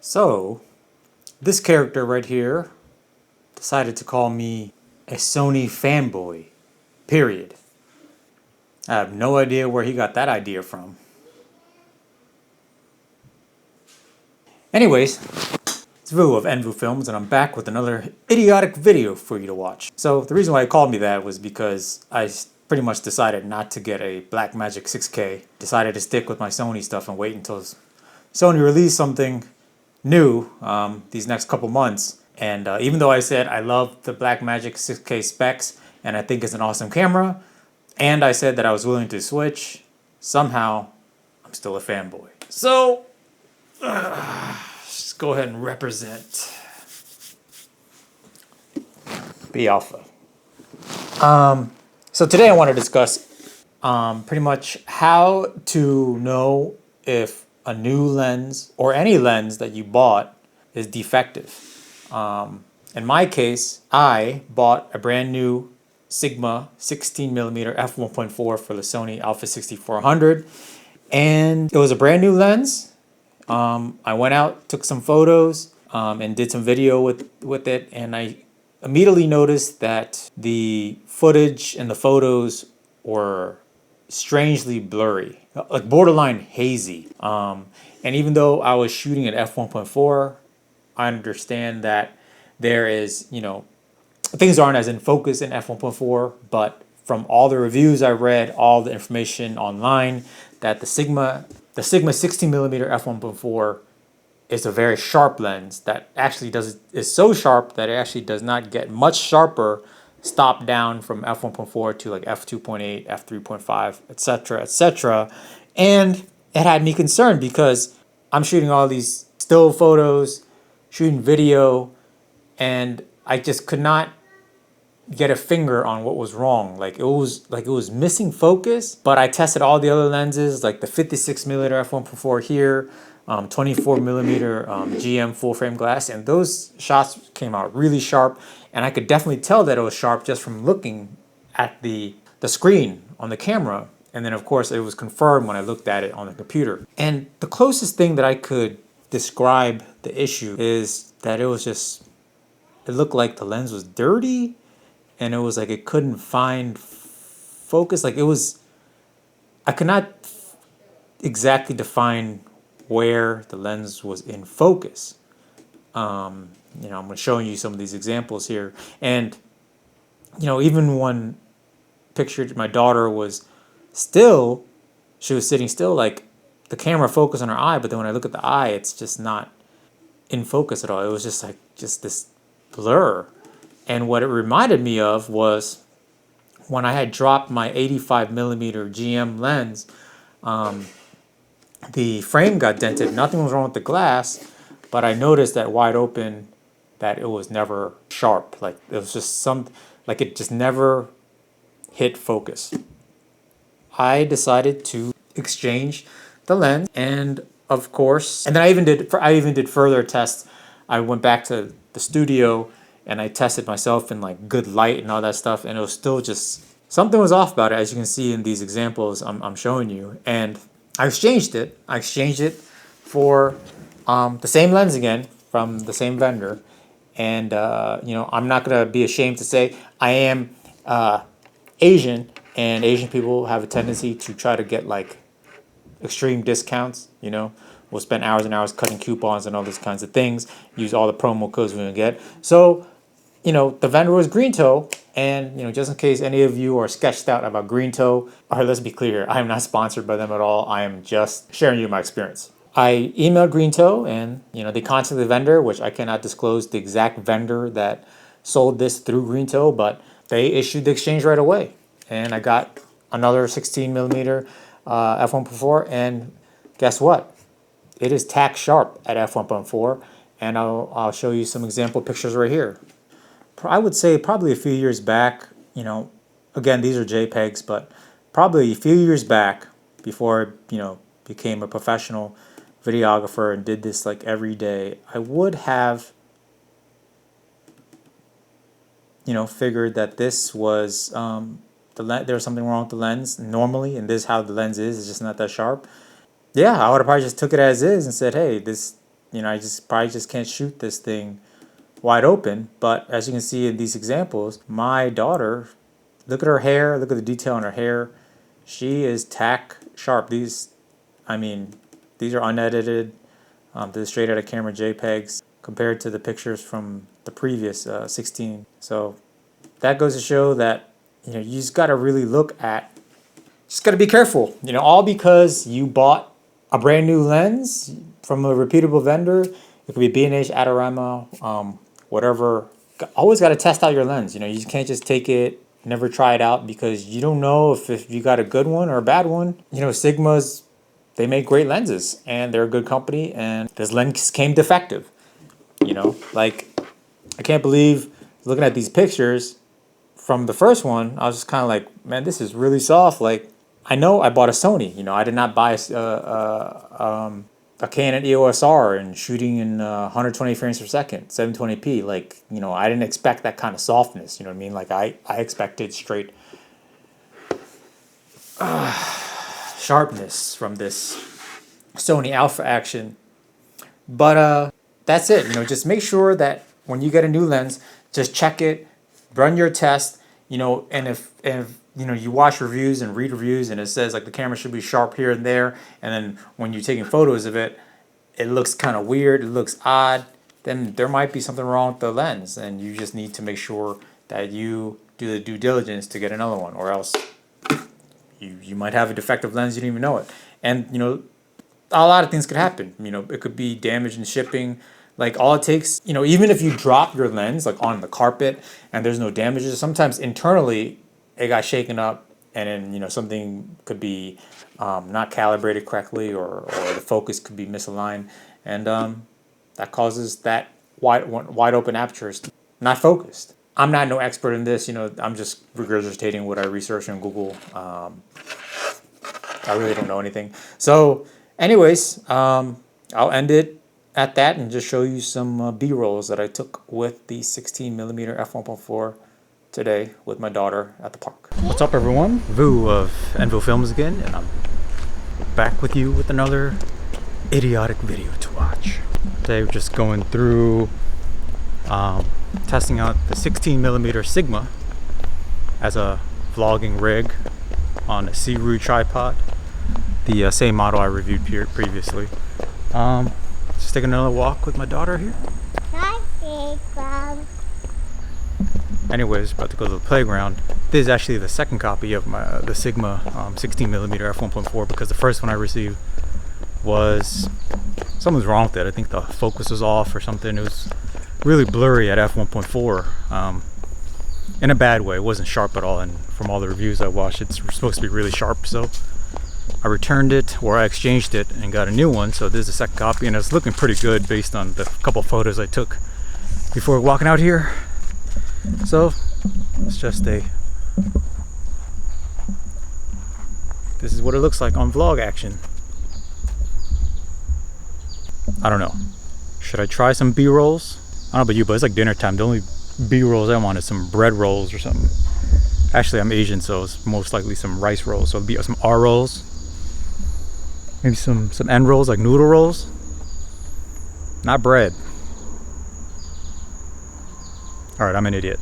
So, this character right here decided to call me a Sony fanboy, period. I have no idea where he got that idea from. Anyways, it's Vu of Envu Films, and I'm back with another idiotic video for you to watch. So, the reason why he called me that was because I pretty much decided not to get a Blackmagic 6K. Decided to stick with my Sony stuff and wait until Sony released something new these next couple months. And even though I said I love the Blackmagic 6K specs and I think it's an awesome camera, and I said that I was willing to switch, somehow I'm still a fanboy. So, just go ahead and represent B Alpha. So today I want to discuss pretty much how to know if a new lens or any lens that you bought is defective. In my case, I bought a brand new Sigma 16mm f1.4 for the Sony a6400, and it was a brand new lens. I went out, took some photos, and did some video with it, and I immediately noticed that the footage and the photos were strangely blurry, like borderline hazy. And even though I was shooting at f1.4, I understand that there is, things aren't as in focus in f1.4, but from all the reviews I read, all the information online, that the Sigma 16mm f1.4 is a very sharp lens that actually is so sharp that it actually does not get much sharper stop down from f1.4 to like f2.8, f3.5, etc., etc. And it had me concerned because I'm shooting all these still photos, shooting video, and I just could not get a finger on what was wrong. Like it was missing focus. But I tested all the other lenses, like the 56mm f1.4 here, 24mm GM full frame glass, and those shots came out really sharp. And I could definitely tell that it was sharp just from looking at the screen on the camera. And then of course it was confirmed when I looked at it on the computer. And the closest thing that I could describe the issue is that it looked like the lens was dirty, and it was like it couldn't find focus. Like I could not exactly define where the lens was in focus. I'm showing you some of these examples here, and even one picture, my daughter was still, she was sitting still, like the camera focused on her eye, but then when I look at the eye, it's just not in focus at all. It was just this blur. And what it reminded me of was when I had dropped my 85mm GM lens, the frame got dented. Nothing was wrong with the glass, but I noticed that wide open that it was never sharp. Like it was just it just never hit focus. I decided to exchange the lens, and of course, and then I even did further tests. I went back to the studio and I tested myself in like good light and all that stuff, and it was still just something was off about it, as you can see in these examples I'm showing you. And I exchanged it. I exchanged it for the same lens again from the same vendor, and I'm not gonna be ashamed to say I am Asian, and Asian people have a tendency to try to get like extreme discounts. We'll spend hours and hours cutting coupons and all those kinds of things, use all the promo codes we're gonna get. So the vendor was Green Toe, and just in case any of you are sketched out about Green Toe, let's be clear, I am not sponsored by them at all. I am just sharing you my experience. I emailed Green Toe, and they contacted the vendor, which I cannot disclose the exact vendor that sold this through Green Toe, but they issued the exchange right away, and I got another 16mm f1.4, and guess what? It is tack sharp at f1.4, and I'll show you some example pictures right here. I would say probably a few years back, again, these are JPEGs, but probably a few years back before I, became a professional videographer and did this like every day, I would have, figured that this was, there was something wrong with the lens normally, and this is how the lens is, it's just not that sharp. Yeah, I would have probably just took it as is and said, hey, this I just probably just can't shoot this thing wide open. But as you can see in these examples, my daughter, look at her hair, look at the detail in her hair. She is tack sharp. These are unedited. They're straight out of camera JPEGs compared to the pictures from the previous 16. So that goes to show that you just got to really look at. Just got to be careful. All because you bought a brand new lens from a reputable vendor. It could be B&H, Adorama, whatever. Always got to test out your lens. You just can't just take it, never try it out, because you don't know if you got a good one or a bad one. Sigma's, they make great lenses and they're a good company, and this lens came defective. Like, I can't believe looking at these pictures from the first one, I was just kind of like, man, this is really soft. Like, I know I bought a Sony. I did not buy a Canon EOS R and shooting in 120 frames per second, 720p. Like, I didn't expect that kind of softness. You know what I mean? Like, I expected straight sharpness from this Sony Alpha Action. But that's it. Just make sure that when you get a new lens, just check it, run your test. And if you watch reviews and read reviews and it says like the camera should be sharp here and there, and then when you're taking photos of it, it looks kind of weird, it looks odd, then there might be something wrong with the lens, and you just need to make sure that you do the due diligence to get another one, or else you might have a defective lens, you didn't even know it. And a lot of things could happen. It could be damage in shipping. Like, all it takes, even if you drop your lens like on the carpet and there's no damages, sometimes internally it got shaken up, and then something could be not calibrated correctly, or the focus could be misaligned, and that causes that wide open apertures not focused. I'm not no expert in this. I'm just regurgitating what I researched on Google. I really don't know anything. So, anyways, I'll end it at that and just show you some B-rolls that I took with the 16mm f1.4 today with my daughter at the park. What's up, everyone? Vu of Envo Films again, and I'm back with you with another idiotic video to watch. Today we're just going through testing out the 16mm Sigma as a vlogging rig on a C-Root tripod, the same model I reviewed previously. Just taking another walk with my daughter here. Anyways, about to go to the playground. This is actually the second copy of the Sigma 16mm f1.4, because the first one I received was, something was wrong with it. I think the focus was off or something. It was really blurry at f1.4 in a bad way. It wasn't sharp at all, and from all the reviews I watched, it's supposed to be really sharp. So I returned it, or I exchanged it and got a new one. So this is the second copy, and it's looking pretty good based on the couple photos I took before walking out here. So it's just this is what it looks like on vlog action. I don't know, should I try some B-rolls? I don't know about you, but it's like dinner time. The only B-rolls I want is some bread rolls or something. Actually, I'm Asian, so it's most likely some rice rolls. So it'll be some R rolls, maybe some N rolls, like noodle rolls, not bread. All right, I'm an idiot.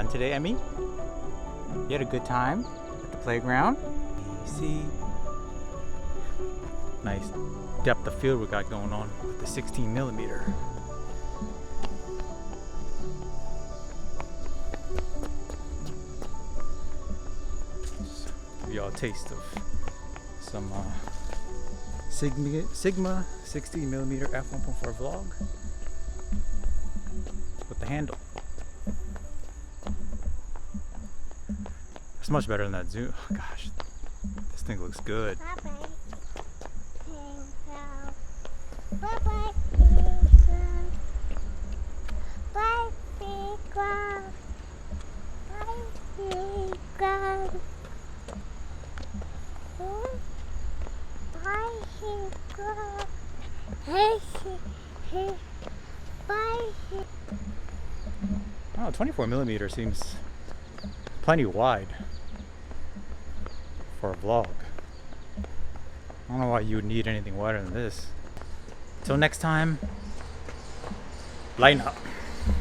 fun today, Emmy? You had a good time at the playground? See, nice depth of field we got going on with the 16mm. Just give you all a taste of some Sigma 60mm f1.4 vlog with the handle. It's much better than that zoom. Oh, gosh, this thing looks good. Oh, 24mm seems plenty wide for a vlog. I don't know why you would need anything wider than this. Till next time, line up.